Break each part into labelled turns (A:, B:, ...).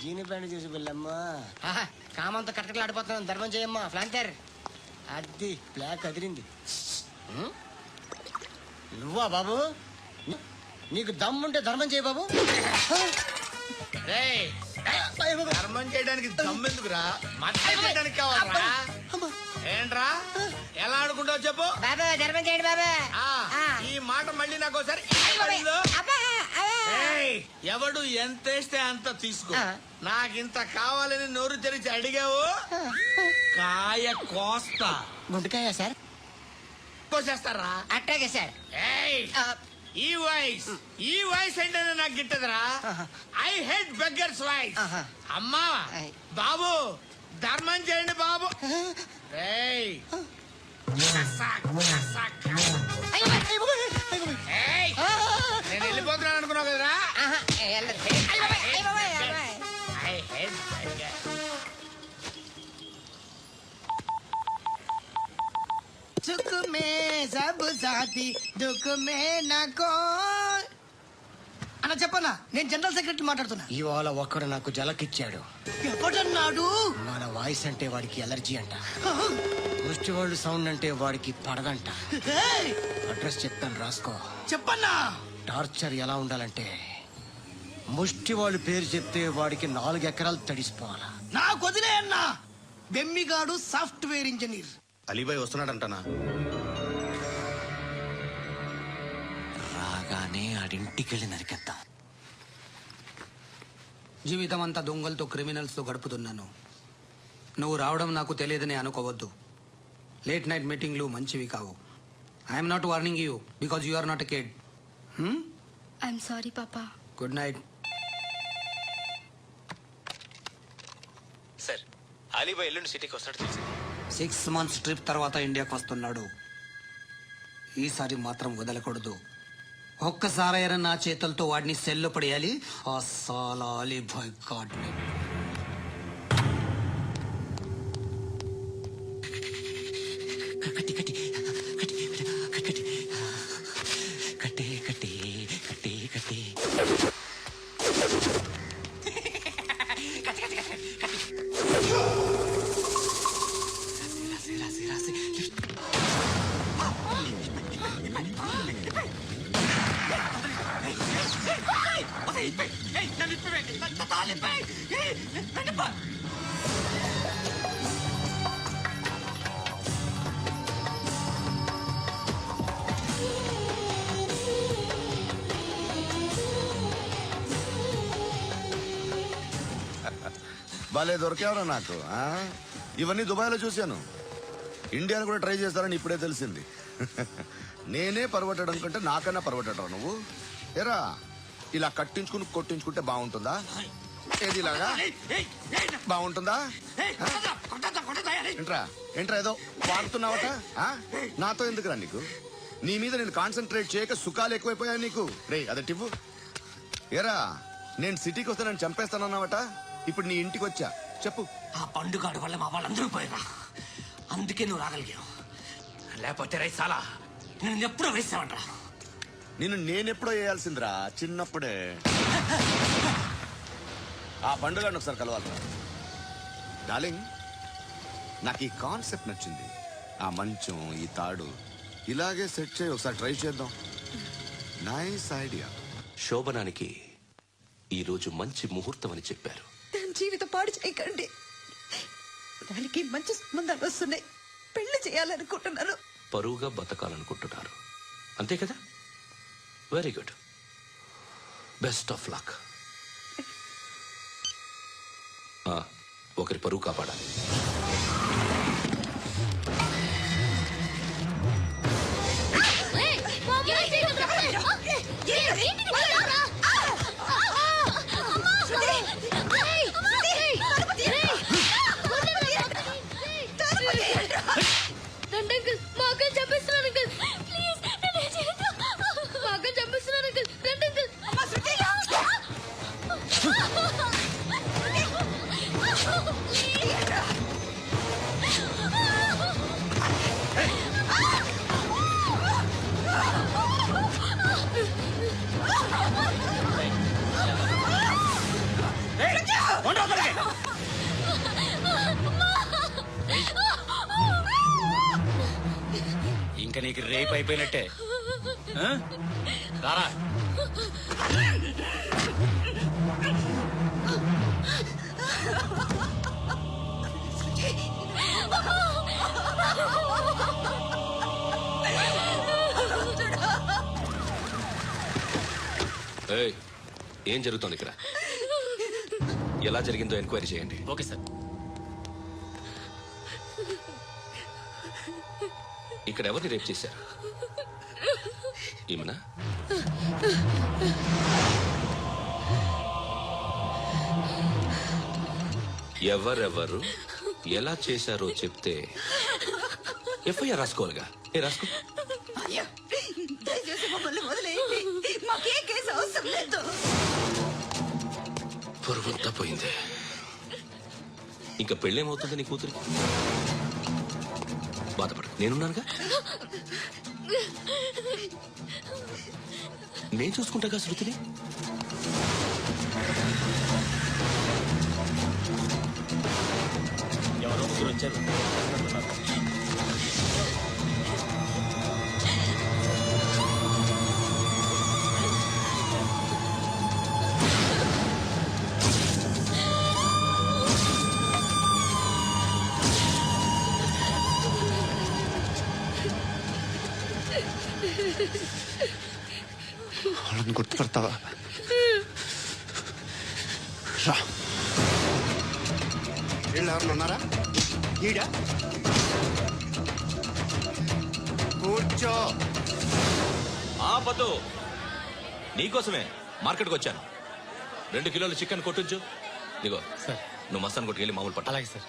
A: జీని pant చూసి వెళ్ళమ్మా. కామంతో కట్టకలాడిపోతున్నాను. ధర్మం చేయమ్మా. ఫ్లాంటర్ అది బ్లాక్ అదిరింది. నువ్వా బాబు? నీకు దమ్ముంటే ధర్మం చేయ బాబు.
B: ధర్మం చేయడానికి దమ్మెందుకురా? చేయడానికి కావాలరా? ఏంట్రా ఎలా ఆడుకుంటావు చెప్పు.
A: బాబా ధర్మం చేయండి బాబా.
B: ఈ మాట మళ్ళీ నాకు ఒకసారి. ఎవడు ఎంత వేస్తే అంత తీసుకో. నాకింత కావాలని నోరు తెరిచి అడిగావు, కాయ కోస్తా.
A: గుంటకాయ సార్?
B: కోసేస్తారా?
A: అట్టాగే సార్.
B: ఈ వాయిస్ ఏంటనే నాకు గిట్టదురా. I hate beggars voice. అమ్మా బాబు ధర్మం చేయండి బాబు. నేను వెళ్ళిపోతున్నాను అనుకున్నావు కదరా.
A: सुख में सब साथी दुख में नाको అన్న చెప్పన్నా, నేను జనరల్ సెక్రటరీ మాట్లాడుతున్నా. ఇవాళ ఒక్కడు నాకు జలకిచ్చాడు. ఎవడన్నాడు? మన వాయిస్ అంటే వాడికి ఎలర్జీ అంట. ముష్టి వాళ్ళు సౌండ్ అంటే వాడికి పడదంట. అడ్రస్ చెప్తాను రాసుకో. చెప్పన్నా. టార్చర్ ఎలా ఉండాలంటే ముష్టి వాళ్ళు పేరు చెప్తే వాడికి 4 ఎకరాలు తడిసిపోవాలా. నాకు వదిలే అన్నా. బెమ్మిగాడు సాఫ్ట్వేర్ ఇంజనీర్.
B: అలీబాయ్ వస్తున్నాడంటనా?
A: రాగానే ఆడింటికెళ్ళి నరికేద్దాం.
C: జీవితం అంతా దొంగలతో క్రిమినల్స్తో గడుపుతున్నాను. నువ్వు రావడం నాకు తెలియదని అనుకోవద్దు. లేట్ నైట్ మీటింగ్లు మంచివి కావు. I'm not warning you because you are not a kid.
D: I'm sorry పాపా.
C: Good night.
E: సార్ అలీబాయ్ ఎల్లుండి సిటీకి వస్తాడు తెలుసు.
C: 6 months ట్రిప్ తర్వాత ఇండియాకి వస్తున్నాడు. ఈసారి మాత్రం వదలకూడదు. ఒక్కసారైనా నా చేతులతో వాడిని సెల్లో పడేయాలి. ఆ సాలా అలీబాయ్ గాడ్ని.
F: భలే దొరికేవరా నాకు. ఇవన్నీ దుబాయ్లో చూశాను. ఇండియాను కూడా ట్రై చేస్తారని ఇప్పుడే తెలిసింది. నేనే పర్వటడం కంటే నాకన్నా పర్వటం నువ్వు. ఎరా ఇలా కట్టించుకుని కొట్టించుకుంటే బాగుంటుందా? ఏది ఇలాగా బాగుంటుందా? ఏంట్రా ఏంట్రా ఏదో వాడుతున్నావట. నాతో ఎందుకురా నీకు? నీ మీద నేను కాన్సన్ట్రేట్ చేయక సుఖాలు ఎక్కువైపోయా నీకు. రే అదటివ్వు. ఎరా నేను సిటీకి వస్తే నన్ను చంపేస్తానన్నావట. ఇప్పుడు నీ ఇంటికి వచ్చా. చెప్పు.
C: ఆ పండుగాడు వల్ల మా వాళ్ళందరూ పోయారా. అందుకే నువ్వు రాగలిగావు. లేకపోతే రైసాలా నేను ఎప్పుడో వేసావంటరా.
F: నేనెప్పుడో వేయాల్సిందిరా చిన్నప్పుడే. ఆ పండుగను ఒకసారి కలవాలరా. డార్లింగ్ నాకు ఈ కాన్సెప్ట్ నచ్చింది. ఆ మంచం ఈ తాడు ఇలాగే సెట్ చేయి. ఒకసారి ట్రై చేద్దాం. Nice idea.
E: శోభనానికి ఈరోజు మంచి ముహూర్తం అని చెప్పారు.
G: దాని జీవితం పాడు చేయకండి. దానికి మంచి సంబంధాలు వస్తున్నాయి. పెళ్లి చేయాలనుకుంటున్నాను.
E: పరువుగా బతకాలనుకుంటున్నారు అంతే కదా? Very good. Best of luck. ఒకరి పరువు కాపాడాలి.
H: ఇంకా నీకు రేపు అయిపోయినట్టే. ఆ? రారా.
E: ఏయ్, ఏం జరుగుతోంది ఇక్కడ? ఎలా జరిగిందో ఎంక్వైరీ చేయండి.
H: Okay sir.
E: ఇక్కడ ఎవరిని రేప్ చేశారు? ఈమెనా? ఎవరెవరు ఎలా చేశారో చెప్తే ఎఫ్ఐఆర్ రాసుకోవాలిగా. రాసుకో.
G: అయ్యో, దయచేసి మమ్మల్ని వదిలేయండి. మాకే కేసు అవసరం లేదు.
E: పొరుగుంతా పోయింది. ఇంకా పెళ్ళేమవుతుంది నీ కూతురికి? బాధపడు, నేనున్నానుగా. నేను చూసుకుంటాగా శృతిని.
H: ఎవరో ముగ్గురు వచ్చారు.
I: వాళ్ళని గుర్తుపడతావా? రా. వీళ్ళు ఎవరు ఉన్నారా? ఈడా కూర్చో.
E: పద్దు, నీకోసమే మార్కెట్కి వచ్చాను. 2 కిలోలు చికెన్ కొట్టించు. ఇదిగో
H: సార్.
E: నువ్వు మస్తాన్ కొట్టుకెళ్ళి మామూలు పట్టు.
H: అలాగే సార్.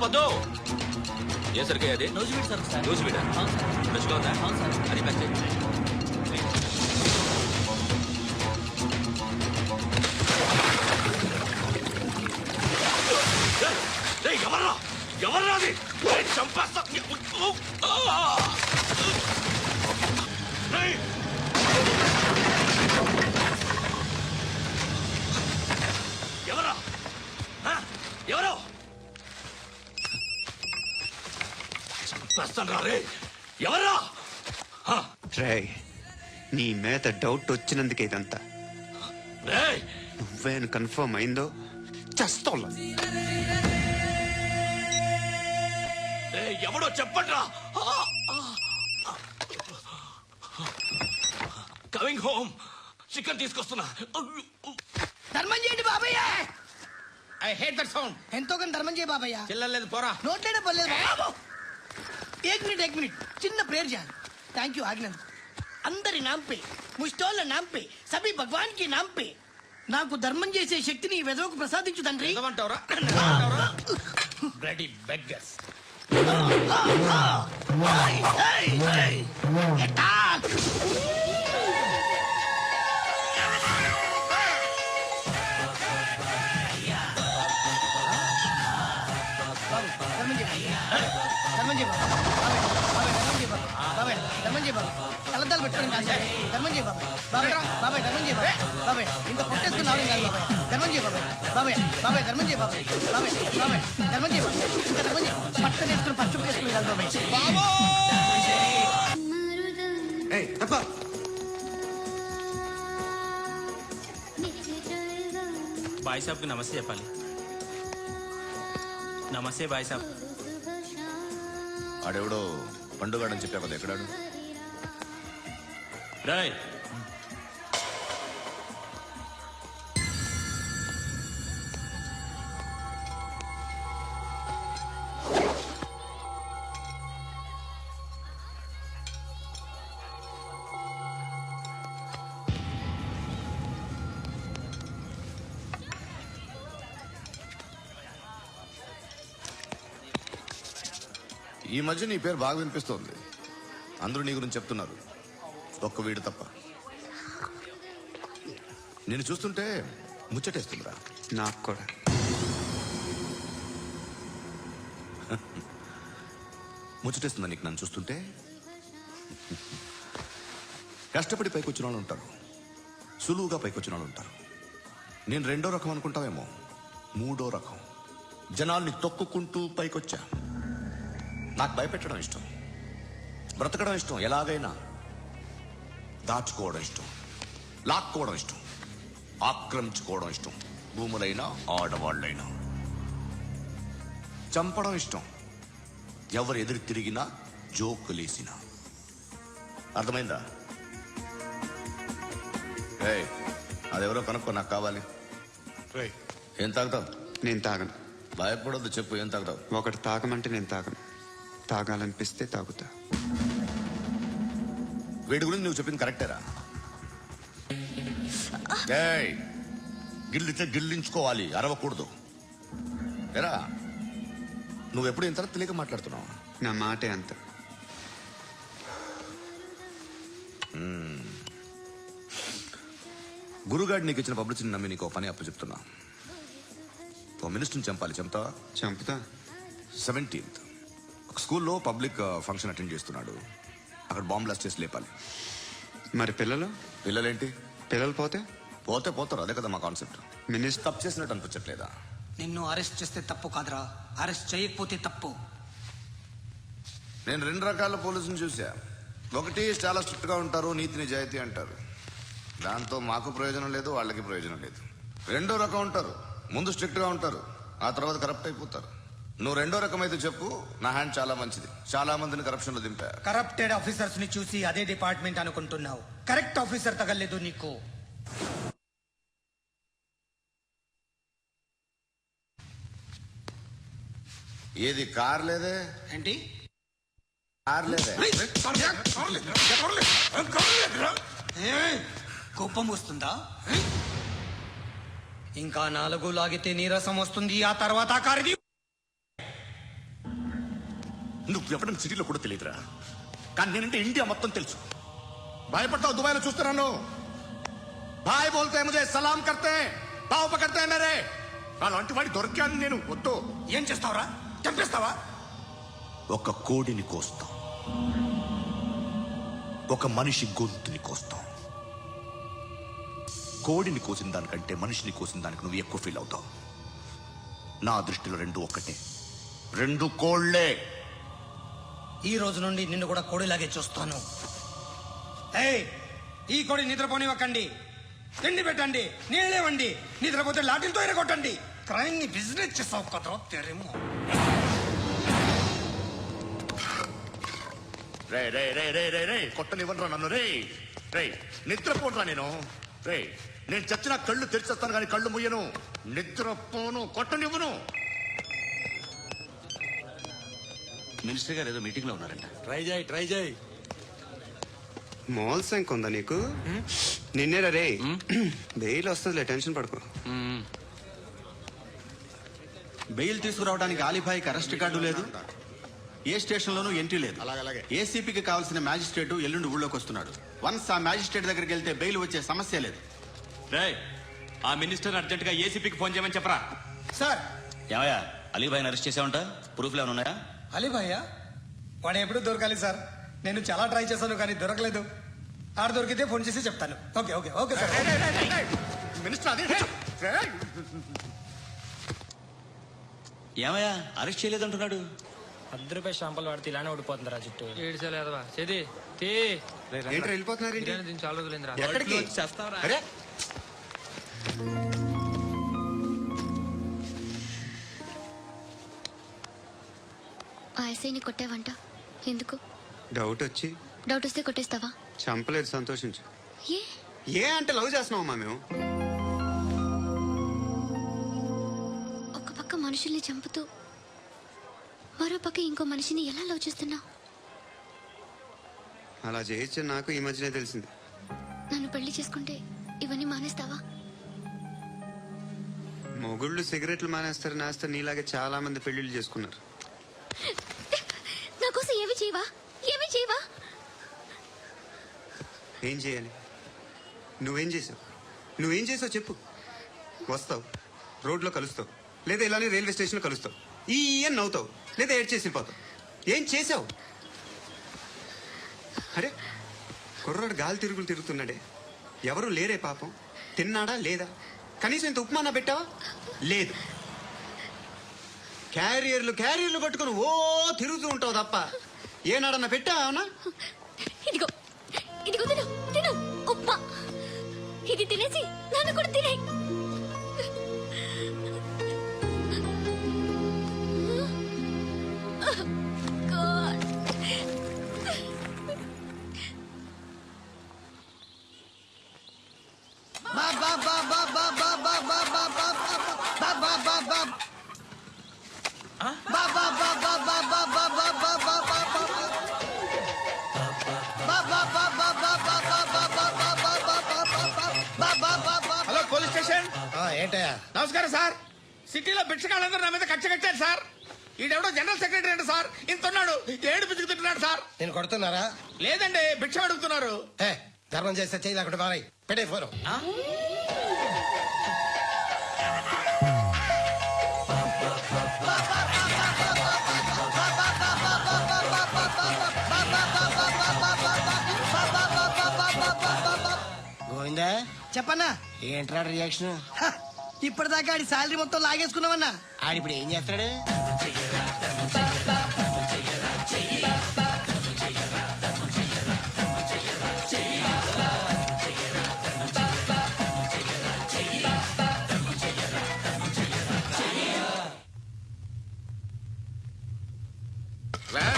E: పద్దు, ఏ సరికే అది?
H: నూజివీడు సార్.
E: నూజివీడా? ఫ్రెష్గా ఉందా? అది ప్యాక్ చేయి. ఎవర్రా ఎవర్రా అది? చంపేస్తా. ఎవరా? ఎవరు? చంపేస్తాను రా రే. ఎవరా?
I: రే, నీ మీద డౌట్ వచ్చినందుకే ఇదంతా. నువ్వేను కన్ఫర్మ్ అయిందో చేస్తావు.
E: ఎవడో చెప్పండ్రా. Coming home. చికెన్ తీసుకొస్తున్నా.
A: ధర్మం చేయండి బాబయ్య.
B: I hate that sound.
A: ఎంతో కొంత ధర్మం చేయ బాబయ్య.
B: చిల్లలేదు పోరా.
A: నోట్లేనే పర్లేదు బాబు. एक मिनट చిన్న ప్రేయర్ చేయాలి. థ్యాంక్ యూ ఆజ్ఞందుకు. అందరి నామ్ పే, ముష్టోళ్ళ నామ్ పే, సభీ భగవాన్ కి నామ్ పే నాకు ధర్మం చేసే శక్తిని ఈ వెదవకు ప్రసాదించు తండ్రి.
B: ఏమంటావురా? Bloody beggars.
A: కలద్దాలు పెట్టుకోండి కాదు. ధర్మం చేయ బాబాయ్. బాబాయ్ ధర్మం చేయ బాబాయ్. ఇంత పొట్టేసుకుని రావడం కాదు బాబాయ్. ధర్మం చేయ బాబాయ్. ధర్మం చేయ బాబాయ్. ధర్మం చేయ ఇంకా ధర్మం చేయ. పట్టణ వేసుకుని పచ్చుకు వేసుకుని కాదు బాబాయ్.
H: బాయ్ సాబ్కి నమస్తే చెప్పాలి. నమస్తే బాయ్ సాబ్.
F: ఆడెవడో పండుగాడని చెప్పా కదా, ఎక్కడాడు?
H: రాయ్,
F: ఈ మధ్య నీ పేరు బాగా వినిపిస్తోంది. అందరూ నీ గురించి చెప్తున్నారు, ఒక్క వీడు తప్ప. నేను చూస్తుంటే ముచ్చటేస్తుందిరా.
I: నాకు కూడా.
F: ముచ్చటేస్తుందా నీకు నన్ను చూస్తుంటే? కష్టపడి పైకి వచ్చిన వాళ్ళు ఉంటారు, సులువుగా పైకి వచ్చిన వాళ్ళు ఉంటారు. నేను 2వ రకం అనుకుంటావేమో, 3వ రకం. జనాల్ని తొక్కుకుంటూ పైకొచ్చా. నాకు భయపెట్టడం ఇష్టం. బ్రతకడం ఇష్టం, ఎలాగైనా దాచుకోవడం ఇష్టం, లాక్కోవడం ఇష్టం, ఆక్రమించుకోవడం ఇష్టం, భూములైనా ఆడవాళ్ళైనా చంపడం ఇష్టం, ఎవరు ఎదురు తిరిగినా జోకులేసినా. అర్థమైందా? ఏయ్, అదెవరో కనుక్కో, నాకు కావాలి. ఏం తాగుతావు?
I: నేను తాగను.
F: భయపడొద్దు, చెప్పు ఏం తాగుతావు?
I: ఒకటి తాగమంటే నేను తాగను. తాగాలనిపిస్తే తాగుతా.
F: వీడి గురించి నువ్వు చెప్పింది కరెక్టేరా? ఏయ్, గిల్లితే గిల్లించుకోవాలి, అరవకూడదు. ఎరా, నువ్వెప్పుడు ఇంత తెలియక మాట్లాడుతున్నావు?
I: నా మాటే అంత.
F: గురుగాడు నీకు ఇచ్చిన పబ్లిసిటీని నమ్మి నీకు పని అప్పు చెప్తున్నా. ఓ మినిస్టర్ని చంపాలి, చంపుతావా?
I: చంపుతా.
F: 17th ఒక స్కూల్లో పబ్లిక్ ఫంక్షన్ అటెండ్ చేస్తున్నాడు. అక్కడ బాంబ్ బ్లాస్ట్ చేసి లేపాలి.
I: మరి పిల్లలు?
F: పిల్లలేంటి?
I: పిల్లలు పోతే
F: పోతే పోతారు, అదే కదా మా కాన్సెప్ట్.
I: మినిస్టర్
F: తప్పు చేసినట్టు అనిపించట్లేదా?
C: నిన్ను అరెస్ట్ చేస్తే తప్పు కాదురా, అరెస్ట్ చేయకపోతే తప్పు.
F: నేను 2 రకాల పోలీసుని చూసా. ఒకటి చాలా స్ట్రిక్ట్ గా ఉంటారు, నీతి నిజాయితీ అంటారు, దాంతో మాకు ప్రయోజనం లేదు, వాళ్ళకి ప్రయోజనం లేదు. 2వ రకం ఉంటారు, ముందు స్ట్రిక్ట్ గా ఉంటారు, ఆ తర్వాత కరప్ట్ అయిపోతారు. నువ్వు 2వ రకం అయితే చెప్పు, నా హ్యాండ్ చాలా మంచిది, చాలా మందిని కరప్షన్ లో దింపా.
A: కరప్టెడ్ ఆఫీసర్స్ ని చూసి అదే డిపార్ట్మెంట్ అనుకుంటున్నావు. కరెక్ట్ ఆఫీసర్ తగలేదు నీకు.
F: ఏది కార్ లేదే?
C: ఏంటి?
F: కార్ లేదే?
C: కోపం వస్తుందా? ఇంకా 4 లాగితే నీరసం వస్తుంది, ఆ తర్వాత కారిది.
F: నువ్వు ఎవరైనా సిటీలో కూడా తెలియదురా, కానీ నేనంటే ఇండియా మొత్తం తెలుసు. భయపడతావు? దుబాయ్లో చూస్తున్నాను. భాయ్ బోల్తే ముజే సలాం కర్తే పావు పకర్తే మేరే. అలాంటి వాడి దొరికాను నేను. వద్దు.
C: ఏం చేస్తావురా? చంపేస్తావా?
F: ఒక కోడిని కోస్తాం, ఒక మనిషి గొంతుని కోస్తాం. కోడిని కోసిన దానికంటే మనిషిని కోసిన దానికి నువ్వు ఎక్కువ ఫీల్ అవుతావు. నా దృష్టిలో 2 ఒక్కటే, 2 కోళ్లే.
C: ఈ రోజు నుండి నిన్ను కూడా కోడిలాగే చూస్తాను. ఏయ్, ఈ కోడి నిద్రపోనివ్వకండి, తిండి పెట్టండి, నీళ్ళేవండి. నిద్రపోతే లాఠీలతో ఎరగొట్టండి. క్రైమ్ ని బిజినెస్ చేసావు కదరా తెరేమో.
F: రే రే రే రే రే రే కొట్టనివ్వనరా నన్ను. రే రే నిద్రపోనరా నేను. రే నేను చచ్చిన కళ్ళు తెరిచేస్తాను కానీ కళ్ళు ముయ్యను. నిద్రపోను, కొట్టనివ్వను. మినిస్టర్ గారు ఏదో మీటింగ్ లో ఉన్నారంట.
H: ట్రై చేయి.
I: మోల్ సంక్ ఉందా నీకు? నిన్నేరా రే. బెయిల్ వస్తుందిలే, టెన్షన్ పడుకో.
J: బెయిల్ తీసుకురావడానికి ఆలిభాయికి అరెస్ట్ కార్డు లేదు, ఏ స్టేషన్ లోనూ ఎంట్రీ లేదు.
F: అలాగే.
J: ఏసీపీకి కావాల్సిన మ్యాజిస్ట్రేట్ ఎల్లుండి ఊళ్ళోకి వస్తున్నాడు. వన్స్ ఆ మ్యాజిస్ట్రేట్ దగ్గరికి వెళ్తే బెయిల్ వచ్చే సమస్య లేదు.
E: ఆ మినిస్టర్ అర్జెంట్ గా ఏసీపీకి ఫోన్ చేయమని చెప్పరా.
C: సార్.
H: ఏమయ్యా, అలీభాయ్ని అరెస్ట్ చేసావంట? ప్రూఫ్లు ఏమైనా ఉన్నాయా?
C: అలీభయ్యా వాడు ఎప్పుడు దొరకాలి సార్? నేను చాలా ట్రై చేశాను కానీ దొరకలేదు. ఆడ దొరికితే ఫోన్ చేసి చెప్తాను. Okay okay okay sir.
F: Minister అదే
H: ఏమయ్యా, అరెస్ట్ చేయలేదంటున్నాడు?
A: ₹10 షాంపూలు వాడితే ఇలానే ఓడిపోతుందిరా జుట్టు.
I: ఏంటి వెళ్ళిపోతున్నారు ఏంటి?
A: చాలా రోజులైందిరా.
I: ఎక్కడికి? అరే
D: ఆ ఎస్ఐని కొట్టావంట, ఎందుకు?
I: డౌట్ వచ్చి.
D: డౌట్ వస్తే కొట్టేస్తావా?
I: చంపలేదు, సంతోషించు.
D: ఏ
I: ఏ అంటే లవ్ చేస్తున్నావమ్మా మేము?
D: ఒక పక్క మనుషుల్ని చంపుతూ మరో పక్క ఇంకో మనిషిని ఎలా లవ్ చేస్తున్నావు?
I: అలా చేయొచ్చు నాకు ఈ మధ్యనే తెలిసింది.
D: నన్ను పెళ్లి చేసుకుంటే ఇవన్నీ మానేస్తావా?
I: మొగుళ్ళు సిగరెట్లు మానేస్తారు, నేస్తారు. నీలాగే చాలా మంది పెళ్లిళ్ళు చేసుకున్నారు.
D: నా కోసం ఏమి చేయవా? ఏమి చేయవా?
I: ఏం చేయాలి? నువ్వేం చేసావు? నువ్వేం చేసావు చెప్పు. వస్తావు, రోడ్లో కలుస్తావు, లేదా ఇలానే రైల్వే స్టేషన్లో కలుస్తావు, ఈ అని నవ్వుతావు, లేదా ఏడ్ చేసి వెళ్ళిపోతావు. ఏం చేసావు? అరే కుర్రాడు గాలి తిరుగులు తిరుగుతున్నాడే, ఎవరు లేరే పాపం. తిన్నాడా లేదా? కనీసం ఇంత ఉప్మానా పెట్టావా? లేదు. క్యారియర్లు పట్టుకుని ఓ తిరుగుతూ ఉంటావు తప్ప ఏనాడన్నా పెట్టావనా?
D: ఇదిగో ఇదిగో తిను తిను ఉప్మా. ఇది తినేసి నన్ను కూడా తినే.
B: Hello police station.
A: ఏంటయ్యా?
B: నమస్కారం సార్. సిటీలో భిక్షకాళ్ళందరూ నా మీద కక్ష కట్టారు సార్. ఈడెవడో జనరల్ సెక్రటరీ అంట సార్. ఇంత ఉన్నాడు, ఏడు పిచ్చుకు తింటున్నాడు సార్.
A: నేను కొడుతున్నారా?
B: లేదండి, భిక్ష అడుగుతున్నారు.
A: ధర్మం చేస్తే చేయి లేకుండా బారాయి. పెట్టే ఫోను. గోవిందా,
G: చెప్పన్నా.
A: ఏంట్రా రియాక్షన్?
G: ఇప్పటిదాకా ఆడి శాలరీ మొత్తం లాగేసుకున్నావన్నా.
A: ఆడిప్పుడు ఏం చేస్తాడు?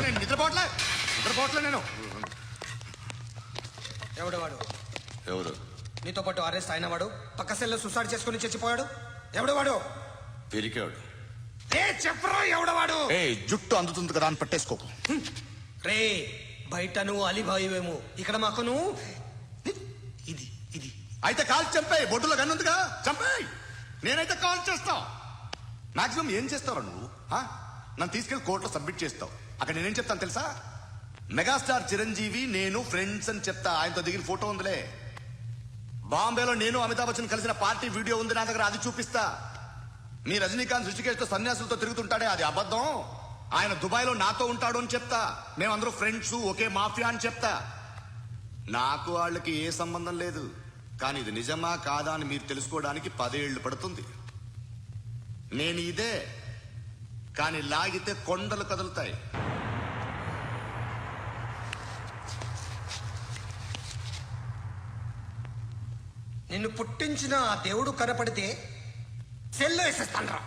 F: నేను నిద్రపోవట్లే నేను.
C: ఎవడవాడు?
F: ఎవరు?
C: నీతో పాటు అరెస్ట్ అయిన వాడు, పక్క సెల్లో సూసైడ్ చేసుకుని చచ్చిపోయాడు. ఎవడవాడు?
F: పిరికాడు.
C: చెప్పరా ఎవడవాడు?
F: జుట్టు అందుతుంది కదా అని పట్టేసుకోకు.
C: రే, బయట నువ్వు అలీబాయివేమో, ఇక్కడ మాకు నువ్వు ఇది ఇది.
F: అయితే కాల్ చంపేయి. బొడ్డులో గన్నుందిగా, చంపేయి. నేనైతే కాల్ చేస్తా. మాక్సిమం ఏం చేస్తావు నువ్వు? నన్ను తీసుకెళ్లి కోర్టులో సబ్మిట్ చేస్తావు. అక్కడ నేనేం చెప్తాను తెలుసా? మెగాస్టార్ చిరంజీవి నేను ఫ్రెండ్స్ అని చెప్తా. ఆయనతో దిగిన ఫోటో ఉందిలే. బాంబేలో నేను అమితాబ్ బచ్చన్ కలిసిన పార్టీ వీడియో ఉంది నా దగ్గర, అది చూపిస్తా. మీ రజనీకాంత్ ఋషికేష్ తో సన్యాసులతో తిరుగుతుంటాడే, అది అబద్ధం. ఆయన దుబాయ్ లో నాతో ఉంటాడు అని చెప్తా. మేమందరూ ఫ్రెండ్స్, ఒకే మాఫియా అని చెప్తా. నాకు వాళ్ళకి ఏ సంబంధం లేదు. కానీ ఇది నిజమా కాదా అని మీరు తెలుసుకోవడానికి 10 ఏళ్లు పడుతుంది. నేను ఇదే, కానీ లాగితే కొండలు కదులుతాయి.
C: నిన్ను పుట్టించిన ఆ దేవుడు కనపడితే సెల్లో వేసేస్తాను రా.